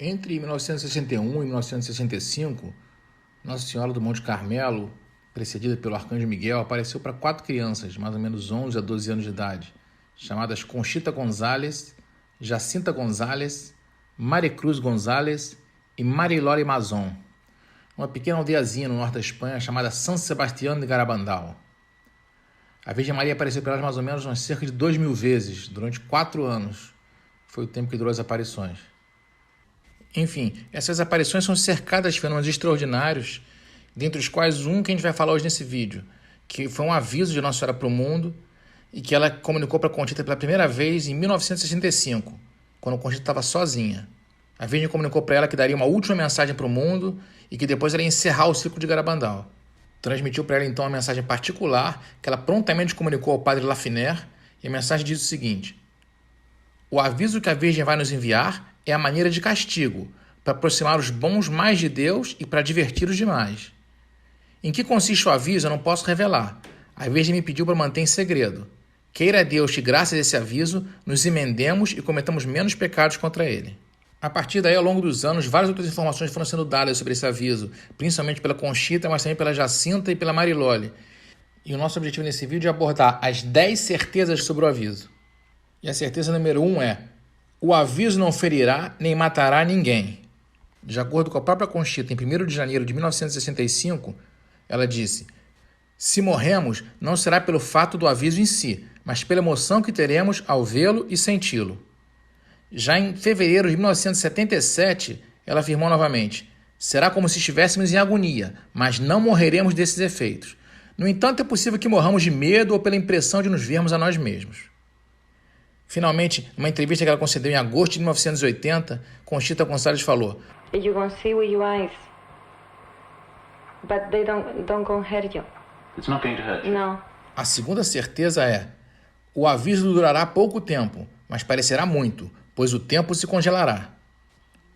Entre 1961 e 1965, Nossa Senhora do Monte Carmelo, precedida pelo Arcanjo Miguel, apareceu para 4 crianças, mais ou menos 11 a 12 anos de idade, chamadas Conchita González, Jacinta González, Maricruz González e Marilore Mazón, uma pequena aldeiazinha no norte da Espanha chamada San Sebastián de Garabandal. A Virgem Maria apareceu para elas mais ou menos umas cerca de 2.000 vezes, durante 4 anos. Foi o tempo que durou as aparições. Enfim, essas aparições são cercadas de fenômenos extraordinários, dentre os quais um que a gente vai falar hoje nesse vídeo, que foi um aviso de Nossa Senhora para o mundo e que ela comunicou para Conchita pela primeira vez em 1965, quando Conchita estava sozinha. A Virgem comunicou para ela que daria uma última mensagem para o mundo e que depois ela ia encerrar o ciclo de Garabandal. Transmitiu para ela então uma mensagem particular que ela prontamente comunicou ao padre Lafiner, e a mensagem diz o seguinte: o aviso que a Virgem vai nos enviar é a maneira de castigo, para aproximar os bons mais de Deus e para divertir os demais. Em que consiste o aviso eu não posso revelar. A Virgem me pediu para manter em segredo. Queira Deus que, graças a esse aviso, nos emendemos e cometamos menos pecados contra ele. A partir daí, ao longo dos anos, várias outras informações foram sendo dadas sobre esse aviso, principalmente pela Conchita, mas também pela Jacinta e pela Marilole. E o nosso objetivo nesse vídeo é abordar as 10 certezas sobre o aviso. E a certeza número 1 é: o aviso não ferirá nem matará ninguém. De acordo com a própria Conchita, em 1º de janeiro de 1965, ela disse: se morremos, não será pelo fato do aviso em si, mas pela emoção que teremos ao vê-lo e senti-lo. Já em fevereiro de 1977, ela afirmou novamente: será como se estivéssemos em agonia, mas não morreremos desses efeitos. No entanto, é possível que morramos de medo ou pela impressão de nos vermos a nós mesmos. Finalmente, numa entrevista que ela concedeu em agosto de 1980, Conchita Gonçalves falou: You can see with your eyes, but they don't gonna hurt you. It's not going to hurt you. No. a segunda certeza é: o aviso durará pouco tempo, mas parecerá muito, pois o tempo se congelará.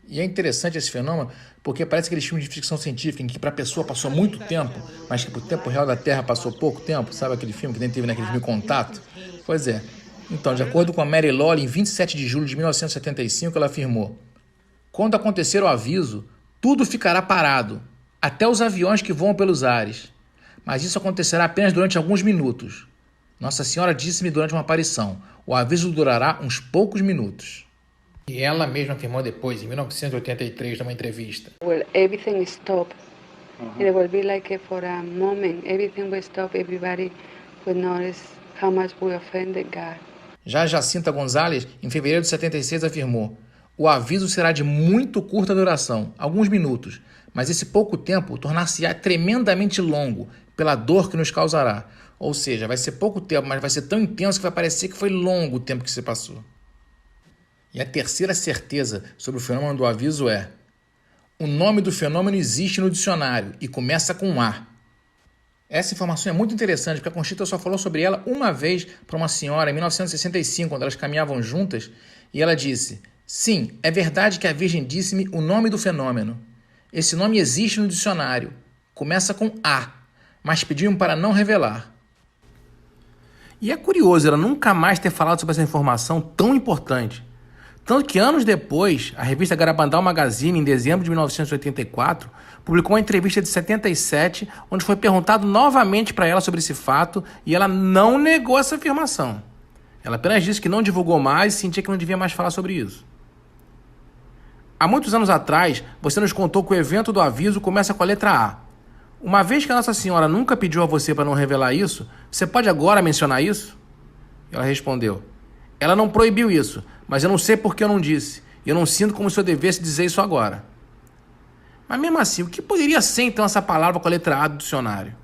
E é interessante esse fenômeno porque parece aqueles filmes de ficção científica em que para a pessoa passou muito tempo, mas que para o tempo real da Terra passou pouco tempo. Sabe aquele filme que nem teve naquele filme Contato? Pois é. Então, de acordo com a Marilole, em 27 de julho de 1975, ela afirmou: quando acontecer o aviso, tudo ficará parado, até os aviões que voam pelos ares. Mas isso acontecerá apenas durante alguns minutos. Nossa Senhora disse-me durante uma aparição: o aviso durará uns poucos minutos. E ela mesma afirmou depois, em 1983, numa entrevista: Well, everything stop. It will be like for a moment. Everything will stop. Everybody will notice how much we offended God. Já Jacinta González, em fevereiro de 76, afirmou: o aviso será de muito curta duração, alguns minutos, mas esse pouco tempo tornar-se-á tremendamente longo pela dor que nos causará. Ou seja, vai ser pouco tempo, mas vai ser tão intenso que vai parecer que foi longo o tempo que se passou. E a terceira certeza sobre o fenômeno do aviso é: o nome do fenômeno existe no dicionário e começa com A. Essa informação é muito interessante porque a Conchita só falou sobre ela uma vez para uma senhora em 1965, quando elas caminhavam juntas, e ela disse: sim, é verdade que a Virgem disse-me o nome do fenômeno. Esse nome existe no dicionário, começa com A, mas pediu-me para não revelar. E é curioso ela nunca mais ter falado sobre essa informação tão importante. Tanto que anos depois, a revista Garabandal Magazine, em dezembro de 1984, publicou uma entrevista de 77, onde foi perguntado novamente para ela sobre esse fato, e ela não negou essa afirmação. Ela apenas disse que não divulgou mais e sentia que não devia mais falar sobre isso. Há muitos anos atrás, você nos contou que o evento do aviso começa com a letra A. Uma vez que a Nossa Senhora nunca pediu a você para não revelar isso, você pode agora mencionar isso? Ela respondeu: ela não proibiu isso, mas eu não sei por que eu não disse. E eu não sinto como se eu devesse dizer isso agora. Mas mesmo assim, o que poderia ser então essa palavra com a letra A do dicionário?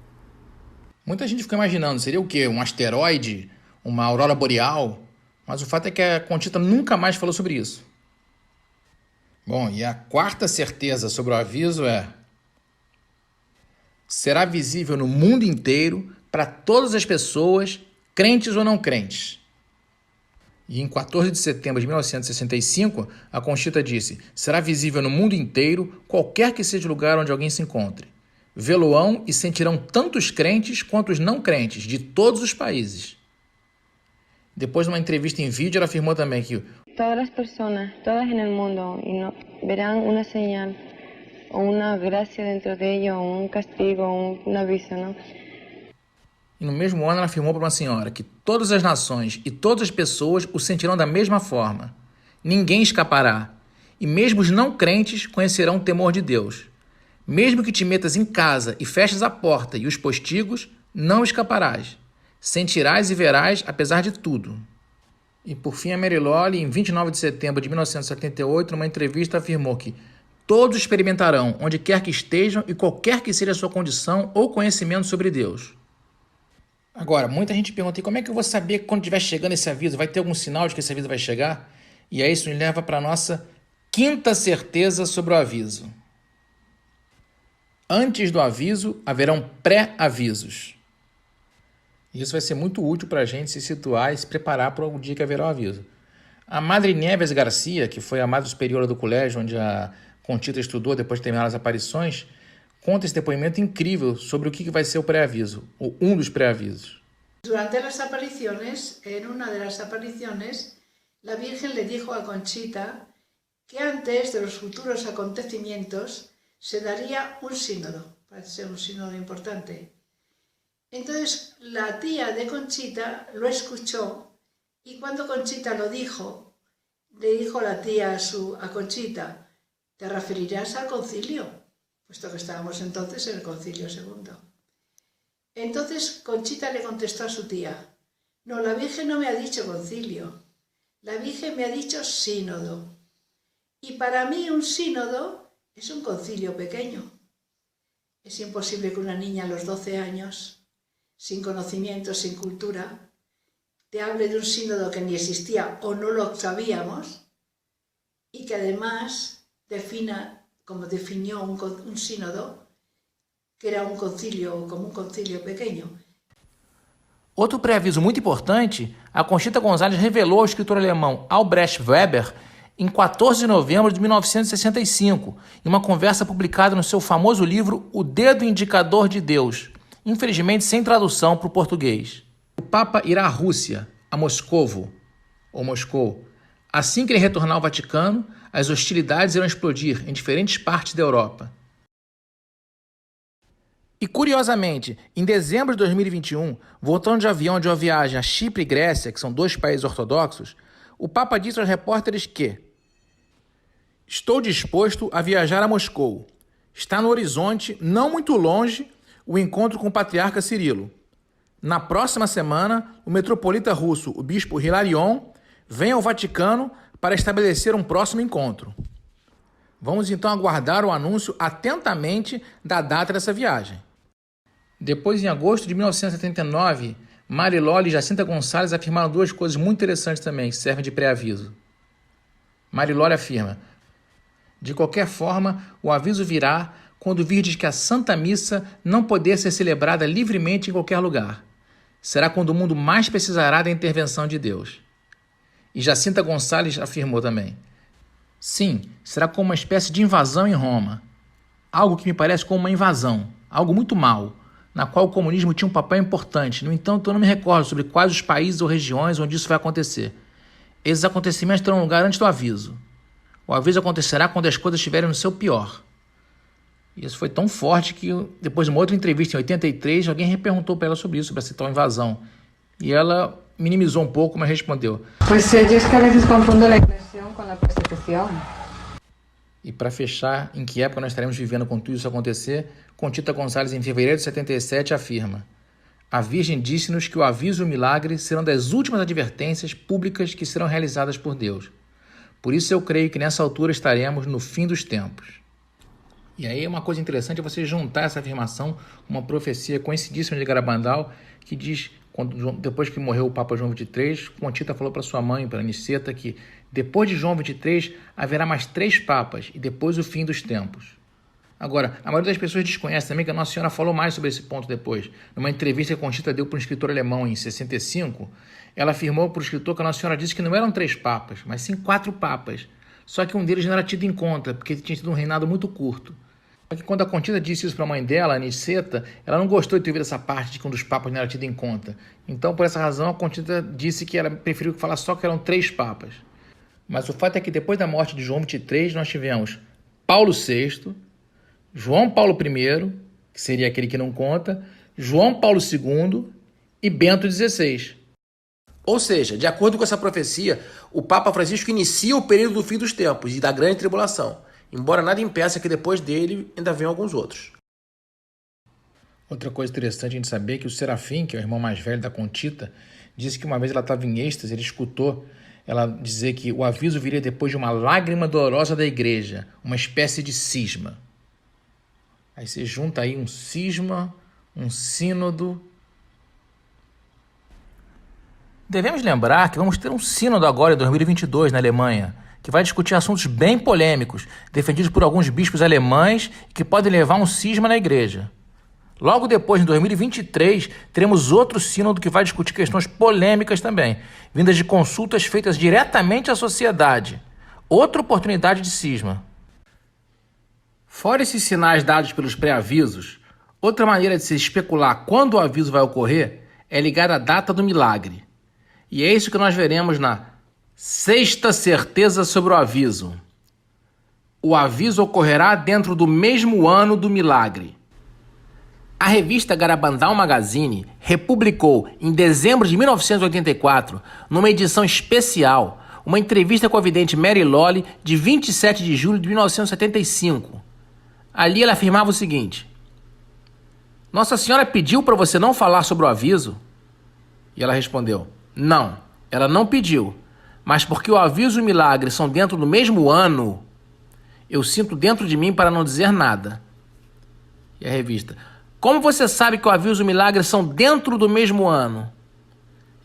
Muita gente fica imaginando, seria o quê? Um asteroide? Uma aurora boreal? Mas o fato é que a Conchita nunca mais falou sobre isso. Bom, e a quarta certeza sobre o aviso é: será visível no mundo inteiro para todas as pessoas, crentes ou não crentes. E em 14 de setembro de 1965, a Conchita disse: será visível no mundo inteiro, qualquer que seja o lugar onde alguém se encontre. Vê-lo-ão e sentirão tanto os crentes quanto os não crentes, de todos os países. Depois de uma entrevista em vídeo, ela afirmou também que todas las personas, todas en el mundo, y no, verán una señal o una gracia dentro de ellos, o un castigo, o un aviso, ¿no? E no mesmo ano ela afirmou para uma senhora que todas as nações e todas as pessoas o sentirão da mesma forma. Ninguém escapará. E mesmo os não crentes conhecerão o temor de Deus. Mesmo que te metas em casa e feches a porta e os postigos, não escaparás. Sentirás e verás apesar de tudo. E por fim, a Mary Lawley, em 29 de setembro de 1978, numa entrevista, afirmou que todos experimentarão, onde quer que estejam e qualquer que seja a sua condição ou conhecimento sobre Deus. Agora, muita gente pergunta, e como é que eu vou saber que quando estiver chegando esse aviso? Vai ter algum sinal de que esse aviso vai chegar? E aí isso nos leva para a nossa quinta certeza sobre o aviso. Antes do aviso, haverão pré-avisos. Isso vai ser muito útil para a gente se situar e se preparar para o dia que haverá o aviso. A Madre Nieves Garcia, que foi a madre superiora do colégio onde a Conchita estudou depois de terminar as aparições, conta esse depoimento incrível sobre o que vai ser o pré-aviso, ou um dos pré-avisos. Durante las apariciones, en una de las apariciones, la Virgen le dijo a Conchita que antes de los futuros acontecimientos se daría un sínodo, parece ser un sínodo importante. Entonces la tía de Conchita lo escuchó y cuando Conchita lo dijo, le dijo la tía a Conchita, ¿te referirás al concilio? Puesto que estábamos entonces en el Concilio II. Entonces Conchita le contestó a su tía, no, la Virgen no me ha dicho concilio, la Virgen me ha dicho sínodo. Y para mí un sínodo es un concilio pequeño. Es imposible que una niña a los 12 años, sin conocimiento, sin cultura, te hable de un sínodo que ni existía o no lo sabíamos y que además defina, como definió un sínodo, que era um concílio, como um concílio pequeno. Outro pré-aviso muito importante, a Conchita Gonzalez revelou ao escritor alemão Albrecht Weber em 14 de novembro de 1965, em uma conversa publicada no seu famoso livro O Dedo Indicador de Deus, infelizmente sem tradução para o português. O Papa irá à Rússia, a Moscovo, ou Moscou. Assim que ele retornar ao Vaticano, as hostilidades irão explodir em diferentes partes da Europa. E, curiosamente, em dezembro de 2021, voltando de avião de uma viagem a Chipre e Grécia, que são dois países ortodoxos, o Papa disse aos repórteres que estou disposto a viajar a Moscou. Está no horizonte, não muito longe, o encontro com o patriarca Cirilo. Na próxima semana, o metropolita russo, o bispo Hilarion, vem ao Vaticano para estabelecer um próximo encontro. Vamos então aguardar o anúncio atentamente da data dessa viagem. Depois, em agosto de 1979, Mary Lawley e Jacinta Gonçalves afirmaram duas coisas muito interessantes também, que servem de pré-aviso. Mary Lawley afirma: de qualquer forma, o aviso virá quando virdes que a Santa Missa não poder ser celebrada livremente em qualquer lugar. Será quando o mundo mais precisará da intervenção de Deus. E Jacinta Gonçalves afirmou também: sim, será como uma espécie de invasão em Roma. Algo que me parece como uma invasão, algo muito mau, na qual o comunismo tinha um papel importante. No entanto, eu não me recordo sobre quais os países ou regiões onde isso vai acontecer. Esses acontecimentos terão lugar antes do aviso. O aviso acontecerá quando as coisas estiverem no seu pior. E isso foi tão forte que, depois de uma outra entrevista em 83, alguém reperguntou para ela sobre isso, sobre essa tal invasão. E ela minimizou um pouco, mas respondeu: Pues yo es que a veces confundo la inversión con la persecución. E para fechar, em que época nós estaremos vivendo quando tudo isso acontecer, Conchita Gonçalves, em fevereiro de 77, afirma: a Virgem disse-nos que o aviso e o milagre serão das últimas advertências públicas que serão realizadas por Deus. Por isso eu creio que nessa altura estaremos no fim dos tempos. E aí uma coisa interessante é você juntar essa afirmação com uma profecia conhecidíssima de Garabandal, que diz, depois que morreu o Papa João XXIII, Conchita falou para sua mãe, para Niceta, que depois de João XXIII haverá mais 3 papas e depois o fim dos tempos. Agora, a maioria das pessoas desconhece também que a Nossa Senhora falou mais sobre esse ponto depois. Numa entrevista que a Conchita deu para um escritor alemão em 65, ela afirmou para o escritor que a Nossa Senhora disse que não eram 3 papas, mas sim 4 papas. Só que um deles não era tido em conta, porque tinha tido um reinado muito curto. Só que quando a Conchita disse isso para a mãe dela, a Niceta, ela não gostou de ter ouvido essa parte de que um dos papas não era tido em conta. Então, por essa razão, a Conchita disse que ela preferiu falar só que eram 3 papas. Mas o fato é que depois da morte de João 23, nós tivemos Paulo VI, João Paulo I, que seria aquele que não conta, João Paulo II e Bento XVI. Ou seja, de acordo com essa profecia, o Papa Francisco inicia o período do fim dos tempos e da grande tribulação, embora nada impeça que depois dele ainda venham alguns outros. Outra coisa interessante a gente saber é que o Serafim, que é o irmão mais velho da Conchita, disse que uma vez ela estava em êxtase, ele escutou ela dizer que o aviso viria depois de uma lágrima dolorosa da igreja, uma espécie de cisma. Aí você junta aí um cisma, um sínodo. Devemos lembrar que vamos ter um sínodo agora em 2022 na Alemanha, que vai discutir assuntos bem polêmicos, defendidos por alguns bispos alemães e que podem levar a um cisma na igreja. Logo depois, em 2023, teremos outro sínodo que vai discutir questões polêmicas também, vindas de consultas feitas diretamente à sociedade. Outra oportunidade de cisma. Fora esses sinais dados pelos pré-avisos, outra maneira de se especular quando o aviso vai ocorrer é ligar a data do milagre. E é isso que nós veremos na sexta certeza sobre o aviso. O aviso ocorrerá dentro do mesmo ano do milagre. A revista Garabandal Magazine republicou, em dezembro de 1984, numa edição especial, uma entrevista com a vidente Mary Lawley de 27 de julho de 1975. Ali ela afirmava o seguinte: Nossa Senhora pediu para você não falar sobre o aviso? E ela respondeu: Não, ela não pediu, mas porque o aviso e o milagre são dentro do mesmo ano, eu sinto dentro de mim para não dizer nada. E a revista: Como você sabe que o aviso e o milagre são dentro do mesmo ano?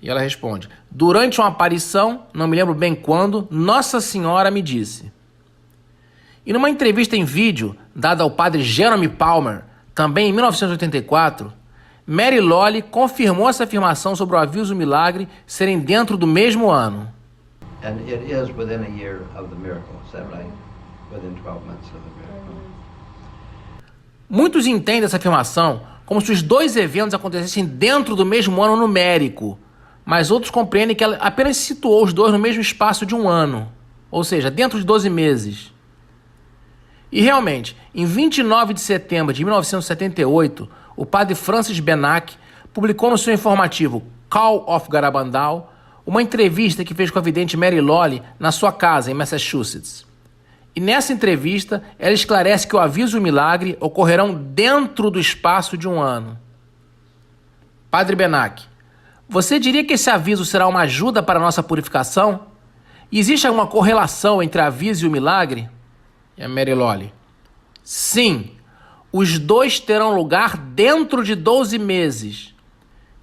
E ela responde: Durante uma aparição, não me lembro bem quando, Nossa Senhora me disse. E numa entrevista em vídeo, dada ao padre Jeremy Palmer, também em 1984, Mary Lawley confirmou essa afirmação sobre o aviso e o milagre serem dentro do mesmo ano. And it is within a year of the miracle, is that right? Within 12 months of the miracle. Muitos entendem essa afirmação como se os dois eventos acontecessem dentro do mesmo ano numérico, mas outros compreendem que ela apenas situou os dois no mesmo espaço de um ano, ou seja, dentro de 12 meses. E realmente, em 29 de setembro de 1978, o padre Francis Benac publicou no seu informativo Call of Garabandal uma entrevista que fez com a vidente Mary Lawley na sua casa, em Massachusetts. E nessa entrevista, ela esclarece que o aviso e o milagre ocorrerão dentro do espaço de um ano. Padre Benac, você diria que esse aviso será uma ajuda para a nossa purificação? E existe alguma correlação entre aviso e o milagre? E a Mary Lawley: Sim, os dois terão lugar dentro de 12 meses.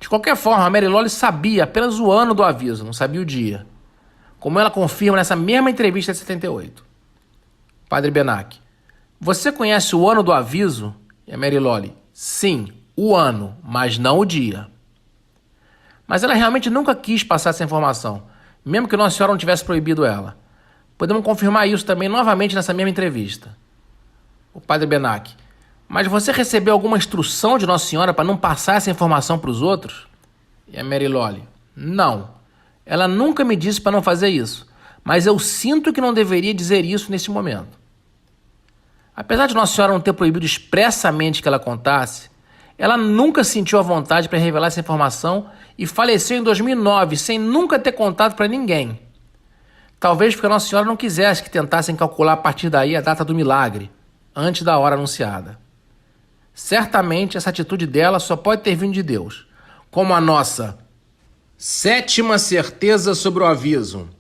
De qualquer forma, a Mary Lawley sabia apenas o ano do aviso, não sabia o dia. Como ela confirma nessa mesma entrevista de 78. Padre Benac, você conhece o ano do aviso? E a Mary Lawley: Sim, o ano, mas não o dia. Mas ela realmente nunca quis passar essa informação, mesmo que Nossa Senhora não tivesse proibido ela. Podemos confirmar isso também novamente nessa mesma entrevista. O Padre Benac: Mas você recebeu alguma instrução de Nossa Senhora para não passar essa informação para os outros? E a Mary Lawley: Não, ela nunca me disse para não fazer isso, mas eu sinto que não deveria dizer isso nesse momento. Apesar de Nossa Senhora não ter proibido expressamente que ela contasse, ela nunca sentiu a vontade para revelar essa informação e faleceu em 2009 sem nunca ter contado para ninguém. Talvez porque Nossa Senhora não quisesse que tentassem calcular a partir daí a data do milagre, antes da hora anunciada. Certamente essa atitude dela só pode ter vindo de Deus, como a nossa sétima certeza sobre o aviso.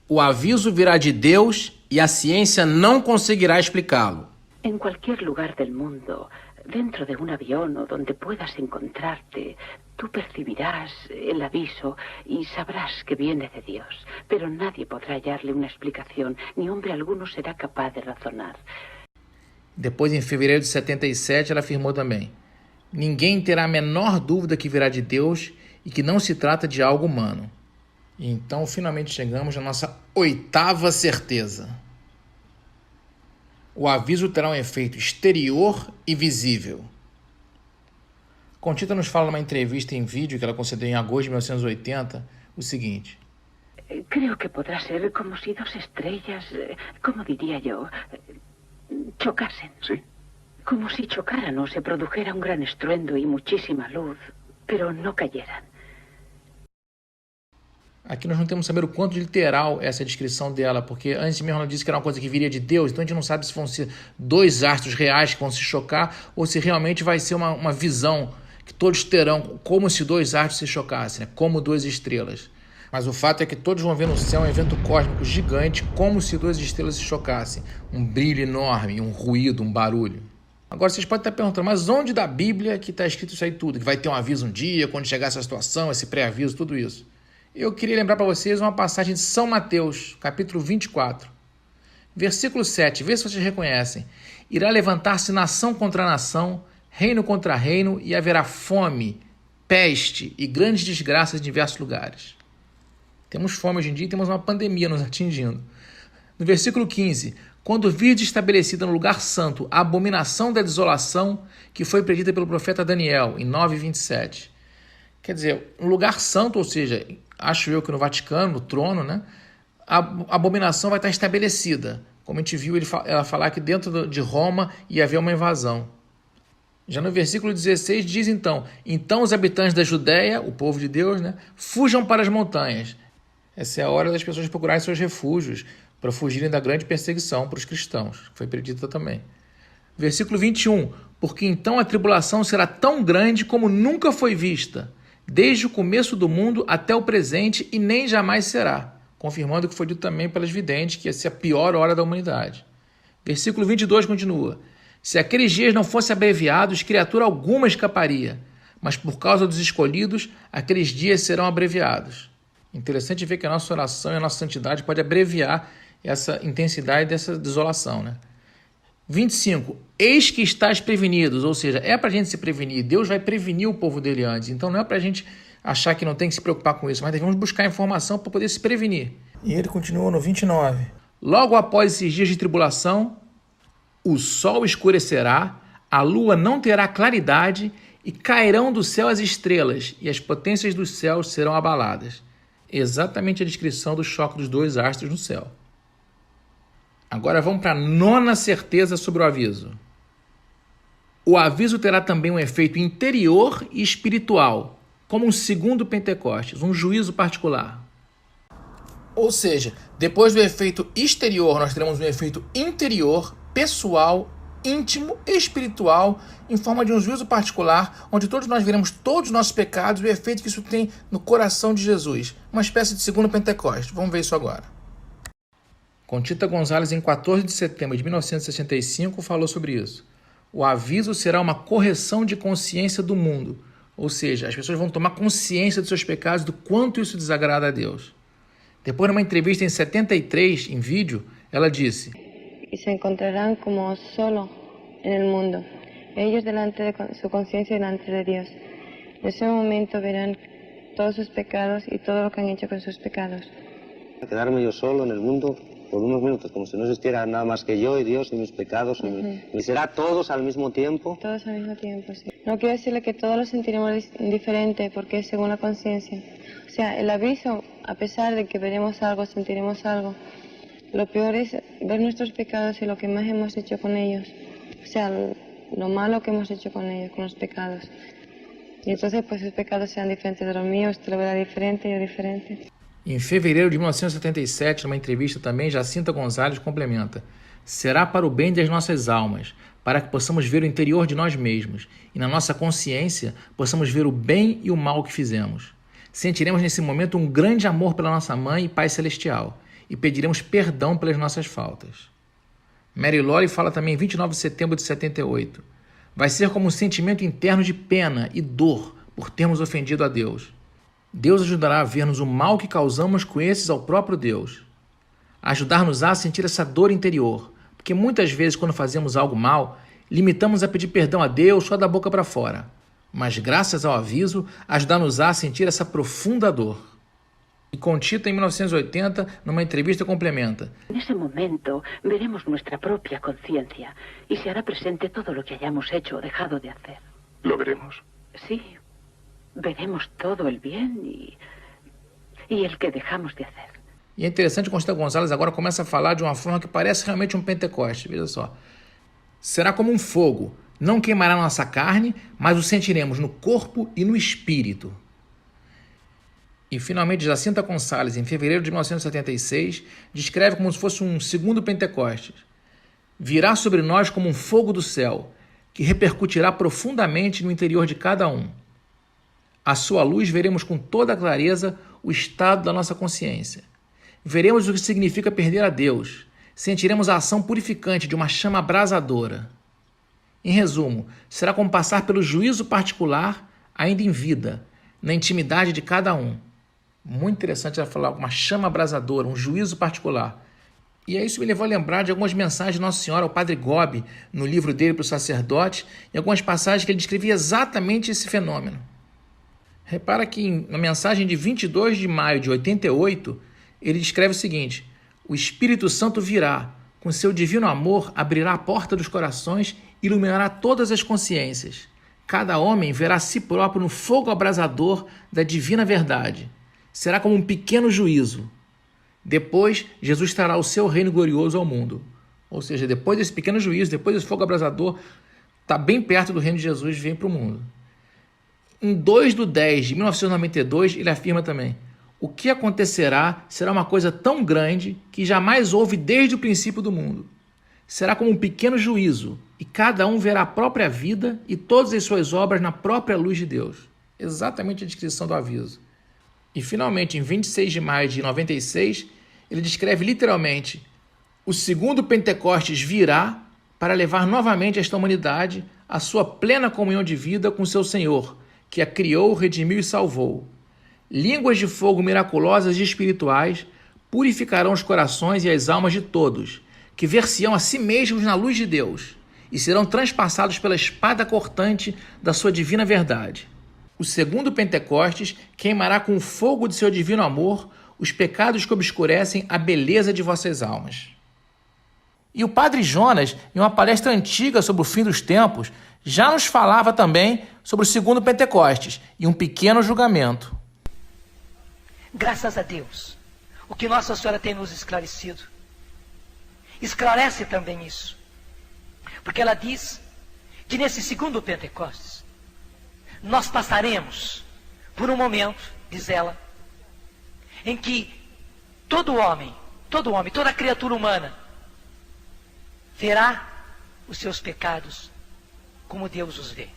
O aviso virá de Deus e a ciência não conseguirá explicá-lo. En cualquier lugar del mundo, dentro de un avión o donde puedas encontrarte, tú percibirás el aviso y sabrás que viene de Dios, pero nadie podrá hallarle una explicación, ni hombre alguno será capaz de razonar. Depois, em fevereiro de 77, ela afirmou também: Ninguém terá a menor dúvida que virá de Deus e que não se trata de algo humano. E então, finalmente chegamos na nossa oitava certeza. O aviso terá um efeito exterior e visível. Conchita nos fala numa entrevista em vídeo que ela concedeu em agosto de 1980 o seguinte: Creo que podrá ser como si dos estrellas, ¿cómo diría yo? Chocasen. Sí. Como si chocaran o se produjera un gran estruendo y muchísima luz, pero no cayeran. Aqui nós não temos que saber o quanto literal é essa descrição dela, porque antes mesmo ela disse que era uma coisa que viria de Deus, então a gente não sabe se vão ser dois astros reais que vão se chocar ou se realmente vai ser uma visão que todos terão, como se dois astros se chocassem, né? Como duas estrelas. Mas o fato é que todos vão ver no céu um evento cósmico gigante, como se duas estrelas se chocassem. Um brilho enorme, um ruído, um barulho. Agora vocês podem estar perguntando, mas onde da Bíblia que está escrito isso aí tudo? Que vai ter um aviso um dia, quando chegar essa situação, esse pré-aviso, tudo isso. Eu queria lembrar para vocês uma passagem de São Mateus, capítulo 24. Versículo 7, vê se vocês reconhecem. Irá levantar-se nação contra nação, reino contra reino, e haverá fome, peste e grandes desgraças em diversos lugares. Temos fome hoje em dia e temos uma pandemia nos atingindo. No versículo 15, quando virdes estabelecida no lugar santo a abominação da desolação que foi predita pelo profeta Daniel, em 9:27. Quer dizer, no lugar santo, ou seja, acho eu que no Vaticano, no trono, né, a abominação vai estar estabelecida. Como a gente viu ela falar que dentro de Roma ia haver uma invasão. Já no versículo 16 diz então os habitantes da Judéia, o povo de Deus, né, fujam para as montanhas. Essa é a hora das pessoas procurarem seus refúgios para fugirem da grande perseguição para os cristãos, que foi predita também. Versículo 21, porque então a tribulação será tão grande como nunca foi vista, desde o começo do mundo até o presente, e nem jamais será, confirmando o que foi dito também pelas videntes, que ia ser a pior hora da humanidade. Versículo 22 continua, se aqueles dias não fossem abreviados, criatura alguma escaparia, mas por causa dos escolhidos, aqueles dias serão abreviados. Interessante ver que a nossa oração e a nossa santidade pode abreviar essa intensidade dessa desolação, né? 25. Eis que estás prevenidos, ou seja, é para a gente se prevenir. Deus vai prevenir o povo dele antes. Então não é para a gente achar que não tem que se preocupar com isso, mas devemos buscar informação para poder se prevenir. E ele continua no 29. Logo após esses dias de tribulação, o sol escurecerá, a lua não terá claridade e cairão do céu as estrelas e as potências dos céus serão abaladas. Exatamente a descrição do choque dos dois astros no céu. Agora vamos para a nona certeza sobre o aviso. O aviso terá também um efeito interior e espiritual, como um segundo Pentecostes, um juízo particular. Ou seja, depois do efeito exterior, nós teremos um efeito interior, pessoal, íntimo e espiritual, em forma de um juízo particular, onde todos nós veremos todos os nossos pecados e o efeito que isso tem no coração de Jesus. Uma espécie de segundo Pentecostes. Vamos ver isso agora. Conchita Gonzalez, em 14 de setembro de 1965, falou sobre isso. O aviso será uma correção de consciência do mundo. Ou seja, as pessoas vão tomar consciência dos seus pecados, do quanto isso desagrada a Deus. Depois, numa entrevista em 73, em vídeo, ela disse: y se encontrarán como solo en el mundo, ellos delante de su conciencia delante de Dios. En ese momento verán todos sus pecados y todo lo que han hecho con sus pecados. Quedarme yo solo en el mundo por unos minutos, como si no existiera nada más que yo y Dios y mis pecados, y será todos al mismo tiempo. Todos al mismo tiempo, sí. No quiero decirle que todos lo sentiremos diferente, porque es según la conciencia. O sea, el aviso, a pesar de que veremos algo, sentiremos algo, lo peor es ver nuestros pecados y lo que más hemos hecho con ellos. O sea, lo malo que hemos hecho con ellos, con los pecados. Y entonces, pues sus pecados sean diferentes de los míos, te lo verá diferente y yo diferente. Em fevereiro de 1977, numa entrevista também, Jacinta Gonzalez complementa: será para o bem das nossas almas, para que possamos ver o interior de nós mesmos e na nossa consciência possamos ver o bem e o mal que fizemos. Sentiremos nesse momento um grande amor pela nossa Mãe e Pai Celestial e pediremos perdão pelas nossas faltas. Mary Lawley fala também em 29 de setembro de 78. Vai ser como um sentimento interno de pena e dor por termos ofendido a Deus. Deus ajudará a vermos o mal que causamos com esses ao próprio Deus. Ajudar-nos a sentir essa dor interior, porque muitas vezes quando fazemos algo mal, limitamos a pedir perdão a Deus só da boca para fora. Mas graças ao aviso, ajudar-nos a sentir essa profunda dor. E Conchita, em 1980, numa entrevista, complementa: Nesse momento veremos nossa própria consciência e se hará presente todo o que hayamos hecho ou dejado de hacer. ¿Lo veremos? Sí, veremos todo el bien y y el que dejamos de hacer. E é interessante que Conchita Gonzalez agora começa a falar de uma forma que parece realmente um Pentecoste. Veja só. Será como um fogo. Não queimará nossa carne, mas o sentiremos no corpo e no espírito. E, finalmente, Jacinta Gonçalves, em fevereiro de 1976, descreve como se fosse um segundo Pentecostes. Virá sobre nós como um fogo do céu, que repercutirá profundamente no interior de cada um. À sua luz, veremos com toda clareza o estado da nossa consciência. Veremos o que significa perder a Deus. Sentiremos a ação purificante de uma chama abrasadora. Em resumo, será como passar pelo juízo particular, ainda em vida, na intimidade de cada um. Muito interessante ela falar uma chama abrasadora, um juízo particular. E aí isso me levou a lembrar de algumas mensagens de Nossa Senhora ao Padre Gobi, no livro dele para os sacerdotes, e algumas passagens que ele descrevia exatamente esse fenômeno. Repara que na mensagem de 22 de maio de 88, ele descreve o seguinte: o Espírito Santo virá, com seu divino amor abrirá a porta dos corações e iluminará todas as consciências. Cada homem verá a si próprio no fogo abrasador da divina verdade. Será como um pequeno juízo. Depois, Jesus trará o seu reino glorioso ao mundo. Ou seja, depois desse pequeno juízo, depois desse fogo abrasador, está bem perto do reino de Jesus e vem para o mundo. Em 2/10 de 1992, ele afirma também: o que acontecerá será uma coisa tão grande que jamais houve desde o princípio do mundo. Será como um pequeno juízo, e cada um verá a própria vida e todas as suas obras na própria luz de Deus. Exatamente a descrição do aviso. E, finalmente, em 26 de maio de 96, ele descreve literalmente: o segundo Pentecostes virá para levar novamente esta humanidade à sua plena comunhão de vida com seu Senhor, que a criou, redimiu e salvou. Línguas de fogo miraculosas e espirituais purificarão os corações e as almas de todos, que ver-se-ão a si mesmos na luz de Deus, e serão transpassados pela espada cortante da sua divina verdade. O segundo Pentecostes queimará com o fogo de seu divino amor os pecados que obscurecem a beleza de vossas almas. E o Padre Jonas, em uma palestra antiga sobre o fim dos tempos, já nos falava também sobre o segundo Pentecostes e um pequeno julgamento. Graças a Deus, o que Nossa Senhora tem nos esclarecido esclarece também isso. Porque ela diz que nesse segundo Pentecostes nós passaremos por um momento, diz ela, em que todo homem, toda criatura humana verá os seus pecados como Deus os vê.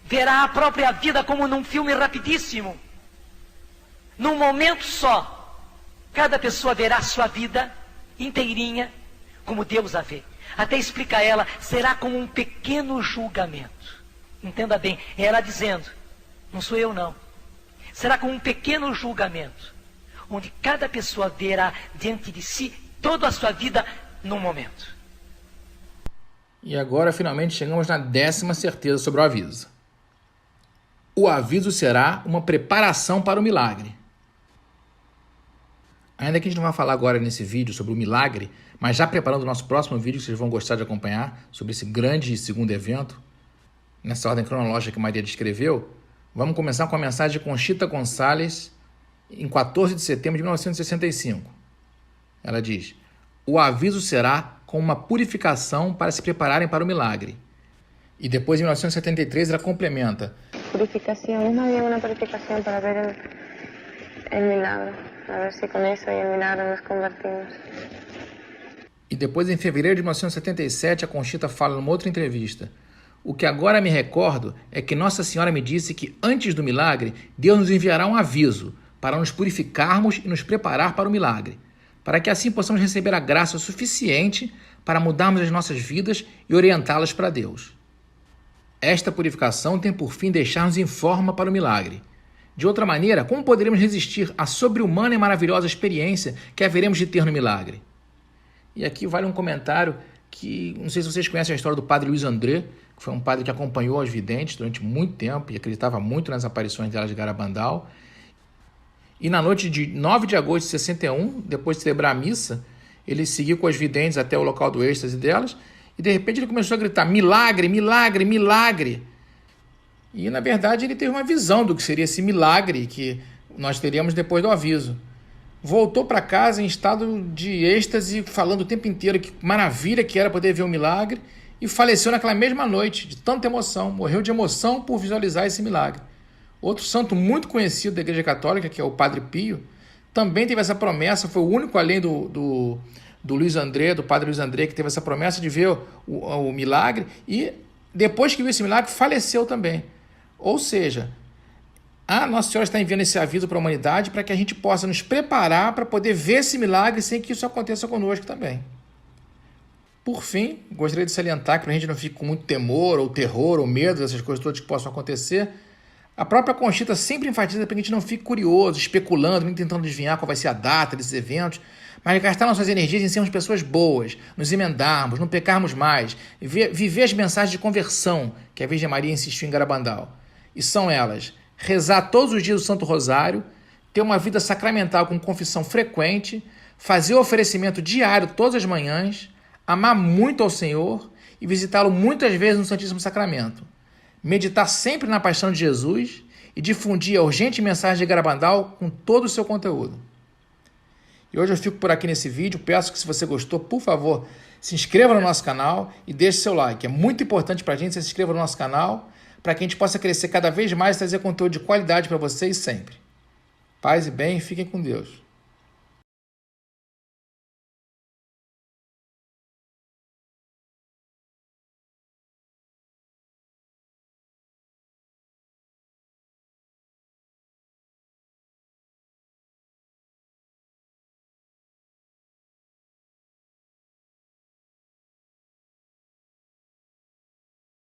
Verá a própria vida como num filme rapidíssimo. Num momento só, cada pessoa verá a sua vida inteirinha como Deus a vê. Até explica ela, será como um pequeno julgamento. Entenda bem, é ela dizendo, não sou eu não. Será como um pequeno julgamento, onde cada pessoa verá diante de si toda a sua vida num momento. E agora, finalmente, chegamos na 10ª certeza sobre o aviso. O aviso será uma preparação para o milagre. Ainda que a gente não vai falar agora nesse vídeo sobre o milagre, mas já preparando o nosso próximo vídeo, que vocês vão gostar de acompanhar, sobre esse grande segundo evento, nessa ordem cronológica que Maria descreveu, vamos começar com a mensagem de Conchita Gonçalves, em 14 de setembro de 1965. Ela diz: o aviso será com uma purificação para se prepararem para o milagre. E depois, em 1973, ela complementa: Purificación, es más bien una purificación para ver el milagro, a ver si con eso y el milagro nos convertimos. E depois, em fevereiro de 1977, a Conchita fala numa outra entrevista: o que agora me recordo é que Nossa Senhora me disse que antes do milagre, Deus nos enviará um aviso para nos purificarmos e nos preparar para o milagre, para que assim possamos receber a graça suficiente para mudarmos as nossas vidas e orientá-las para Deus. Esta purificação tem por fim deixar-nos em forma para o milagre. De outra maneira, como poderemos resistir à sobre-humana e maravilhosa experiência que haveremos de ter no milagre? E aqui vale um comentário que, não sei se vocês conhecem a história do padre Luiz André, que foi um padre que acompanhou as videntes durante muito tempo e acreditava muito nas aparições delas de Garabandal. E na noite de 9 de agosto de 61, depois de celebrar a missa, ele seguiu com as videntes até o local do êxtase delas e, de repente, ele começou a gritar: milagre, milagre, milagre! E, na verdade, ele teve uma visão do que seria esse milagre, que nós teríamos depois do aviso. Voltou para casa em estado de êxtase, falando o tempo inteiro que maravilha que era poder ver o milagre, e faleceu naquela mesma noite, de tanta emoção, morreu de emoção por visualizar esse milagre. Outro santo muito conhecido da Igreja Católica, que é o Padre Pio, também teve essa promessa, foi o único além do Luiz André, do Padre Luiz André, que teve essa promessa de ver o milagre, e depois que viu esse milagre, faleceu também. Ou seja, a Nossa Senhora está enviando esse aviso para a humanidade para que a gente possa nos preparar para poder ver esse milagre sem que isso aconteça conosco também. Por fim, gostaria de salientar que para a gente não fique com muito temor, ou terror, ou medo dessas coisas todas que possam acontecer, a própria Conchita sempre enfatiza para que a gente não fique curioso, especulando, nem tentando adivinhar qual vai ser a data desses eventos, mas gastar nossas energias em sermos pessoas boas, nos emendarmos, não pecarmos mais, viver as mensagens de conversão que a Virgem Maria insistiu em Garabandal. E são elas: rezar todos os dias o Santo Rosário, ter uma vida sacramental com confissão frequente, fazer o oferecimento diário todas as manhãs, amar muito ao Senhor e visitá-lo muitas vezes no Santíssimo Sacramento, meditar sempre na paixão de Jesus e difundir a urgente mensagem de Garabandal com todo o seu conteúdo. E hoje eu fico por aqui nesse vídeo. Peço que, se você gostou, por favor, se inscreva no nosso canal e deixe seu like. É muito importante para a gente que você se inscreva no nosso canal, para que a gente possa crescer cada vez mais e trazer conteúdo de qualidade para vocês sempre. Paz e bem, fiquem com Deus.